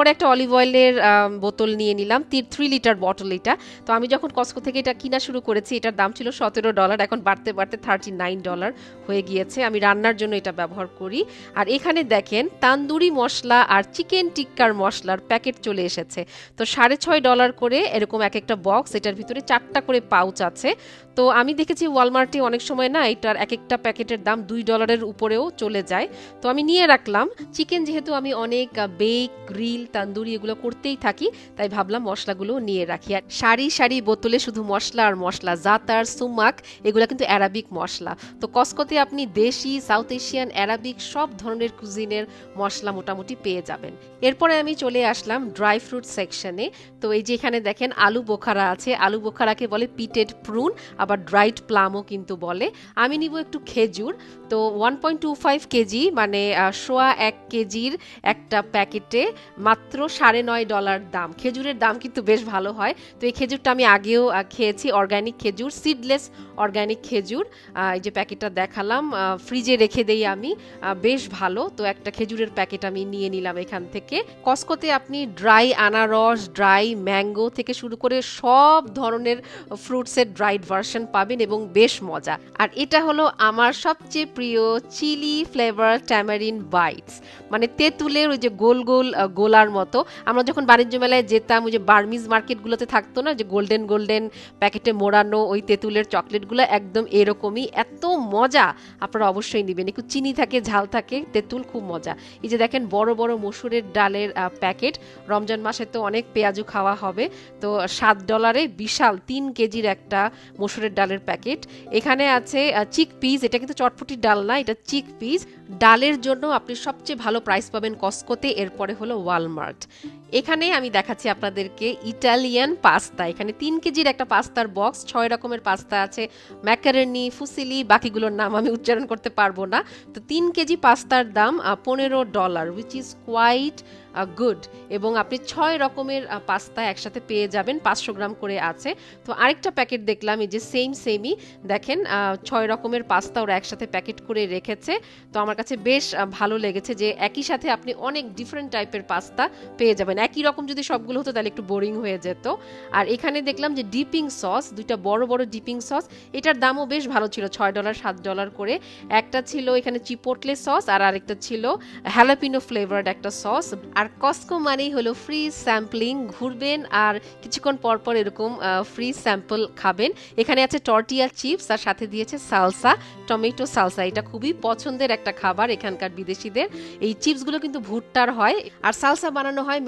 পরে একটা অলিভ অয়েলের বোতল নিয়ে নিলাম, 3 লিটার বটল এটা। তো আমি যখন কসকো থেকে এটা কিনা শুরু করেছি এটার দাম ছিল $17, এখন বাড়তে বাড়তে $39 হয়ে গিয়েছে। আমি রান্নার জন্য এটা ব্যবহার করি। আর এখানে দেখেন তান্দুরি মশলা আর চিকেন টিক্কার মশলার প্যাকেট চলে এসেছে। তো $6.5 করে এরকম এক একটা বক্স, এটার ভিতরে 4টা করে পাউচ আছে। তো আমি দেখেছি ওয়ালমার্টে অনেক সময় না এটার এক একটা প্যাকেটের দাম $2 উপরেও চলে যায়। তো আমি নিয়ে রাখলাম। চিকেন যেহেতু আমি অনেক বেক, গ্রিল, তান্দুরি এগুলো করতেই থাকি, তাই ভাবলাম মশলাগুলো নিয়ে রাখি। আর সারি সারি বোতলে শুধু মশলা আর মশলা, জাতার, সুমাক, এগুলো কিন্তু অ্যারাবিক মশলা। তো কসকোতে আপনি দেশি, সাউথ এশিয়ান, অ্যারাবিক সব ধরনের কুজিনের মশলা মোটামুটি পেয়ে যাবেন। এরপরে আমি চলে আসলাম ড্রাই ফ্রুট সেকশনে। তো এই যে এখানে দেখেন আলু বোখারা আছে। আলু বোখারাকে বলে পিটেড প্রুন, আবার ড্রাইড প্লামও কিন্তু বলে। আমি নিব একটু খেজুর। তো 1.25 কেজি মানে 1.25 কেজির একটা প্যাকেটে মাত্র $9.5 দাম। খেজুরের দাম কিন্তু বেশ ভালো হয়। তো এই খেজুরটা আমি আগেও খেয়েছি, অর্গানিক খেজুর, সিডলেস অর্গানিক খেজুর। এই যে প্যাকেটটা দেখালাম, ফ্রিজে রেখে দেই আমি, বেশ ভালো। তো একটা খেজুরের প্যাকেট আমি নিয়ে নিলাম এখান থেকে। কসকোতে আপনি ড্রাই আনারস, ড্রাই ম্যাঙ্গো থেকে শুরু করে সব ধরনের ফ্রুটসের ড্রাইড ভার্সন পাবেন এবং বেশ মজা। আর এটা হলো আমার সবচেয়ে প্রিয় চিলি ফ্লেভার ট্যামারিন বাইটস, মানে তেঁতুলের ওই যে গোল গোল গোলার মতো। আমরা যখন বাণিজ্য মেলায় যেতাম, ওই যে বার্মিজ মার্কেটগুলোতে থাকতো না যে গোল্ডেন গোল্ডেন প্যাকেটে মোড়ানো ওই তেঁতুলের চকলেটগুলো, একদম এরকমই, এত মজা। আপনারা অবশ্যই নেবেন, একটু চিনি থাকে, ঝাল থাকে, তেঁতুল, খুব মজা। এই যে দেখেন বড় বড় মসুরের ডালের প্যাকেট, রমজান মাসে তো অনেক পেঁয়াজু খাওয়া হবে। তো $7 বিশাল 3 কেজির একটা মসুরের ডালের প্যাকেট। এখানে আছে চিক পিস, এটা কিন্তু চটপটির ডাল না, এটা চিক পিস। ডালের জন্য আপনি সবচেয়ে ভালো প্রাইস পাবেন কসকোতে, এরপরে হলো ওয়ালমার্ট। এখানে আমি দেখাচ্ছি আপনাদেরকে ইটালিয়ান পাস্তা। এখানে 3 কেজির একটা পাস্তার বক্স, 6 রকমের পাস্তা আছে, ম্যাকারনি, ফুসিলি, বাকিগুলোর নাম আমি উচ্চারণ করতে পারবো না। তো 3 কেজি পাস্তার দাম $15, উইচ ইজ কোয়াইট গুড। এবং আপনি 6 রকমের পাস্তা একসাথে পেয়ে যাবেন, 500 গ্রাম করে আছে। তো আরেকটা প্যাকেট দেখলাম, এই যে সেমই দেখেন 6 রকমের পাস্তা ওরা একসাথে প্যাকেট করে রেখেছে। তো আমার কাছে বেশ ভালো লেগেছে যে একই সাথে আপনি অনেক ডিফারেন্ট টাইপের পাস্তা পেয়ে যাবেন। একই রকম যদি সবগুলো হতো তাহলে একটু বোরিং হয়ে যেত। আর এখানে দেখলাম যে ডিপিং সস, দুইটা বড় বড় ডিপিং সস, এটার দামও বেশ ভালো ছিল, $6 $7 করে। একটা ছিল এখানে চিপোটলে সস, আর আরেকটা ছিল হ্যালাপিনো ফ্লেভার্ড একটা সস। আর কসকো মানেই হলো ফ্রি স্যাম্পলিং, ঘুরবেন আর কিছুক্ষণ পর পর এরকম ফ্রি স্যাম্পল খাবেন। এখানে আছে টর্টিয়া চিপস, আর সাথে দিয়েছে সালসা, টমেটো সালসা। এটা খুবই পছন্দের একটা খাবার এখানকার বিদেশিদের। এই চিপসগুলো কিন্তু ভুট্টার হয়, আর সালসা বানানো হয়